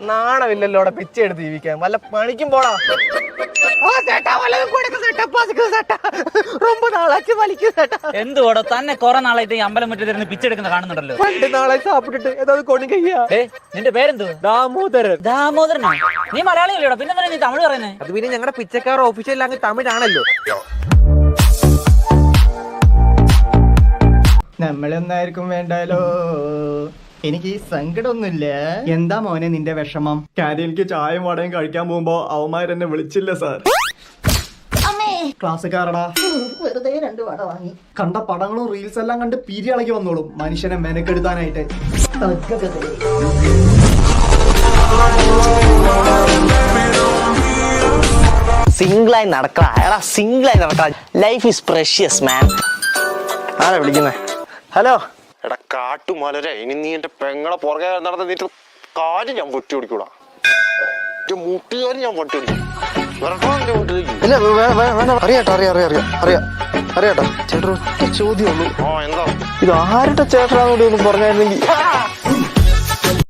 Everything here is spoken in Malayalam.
നാണമില്ലല്ലോ അവിടെ പിച്ച എടുത്ത് ജീവിക്കാൻ. വല്ല പണിക്കും പോടാ. എന്തുവാടോ തന്നെ കുറെ നാളായിട്ട് ഈ അമ്പലം മുറ്റത്തിരുന്ന് പിച്ചെടുക്കുന്ന കാണുന്നുണ്ടല്ലോ. 2 നാളായി സാപ്പിട്ടിട്ട് ഏதாவது കൊണി കയ്യാ. നിന്റെ പേരെന്തു? ദാമോദരൻ. ദാമോദരനോ? നീ മലയാളിയല്ലോടാ, പിന്നെ നീ തമിഴ് പറയുന്നേ? അത് പിന്നെ ഞങ്ങളുടെ പിച്ചക്കാർ ഓഫീഷ്യൽ ലാംഗ്വേജ് തമിഴാണല്ലോ. നമ്മളൊന്നായിരിക്കും വേണ്ടാലോ. എനിക്ക് സങ്കടമൊന്നുമില്ല. എന്താ മോനെ നിന്റെ വിഷമം? കാര്യം എനിക്ക് ചായയും വടയും കഴിക്കാൻ പോകുമ്പോ അവന്മാരെന്നെ വിളിച്ചില്ല സാർ. ക്ലാസ്സുകാരടാ വെറുതെ 2 വട വാങ്ങി. കണ്ട പടങ്ങളും റീൽസ് എല്ലാം കണ്ട് പിരിയളക്കി വന്നോളും മനുഷ്യനെ മെനക്കെടുത്താനായിട്ട്. സിംഗിളായി നടക്കടാ, സിംഗിളായി നടക്കടാ. ലൈഫ് ഈസ് പ്രഷ്യസ് മാൻ. ആരാ വിളിക്കുന്നേ? ഹലോ. എടാ കാട്ടുമലരെ, ഇനി നീ എന്റെ പെങ്ങളെ പുറകെ നടന്ന നീ കാര്യം ഞാൻ പൊട്ടി ഓടിക്കൂടാ. മുട്ടുകാരി ഞാൻ പൊട്ടി ഓടിക്കും. ഇല്ല അറിയാട്ടോ, അറിയാട്ടോ ചേട്ടാ. ചോദ്യമുള്ളൂ. എന്താ ഇത് ആരുടെ ചേട്ടനാന്ന് കൂടി ഒന്ന് പറഞ്ഞായിരുന്നെങ്കിൽ.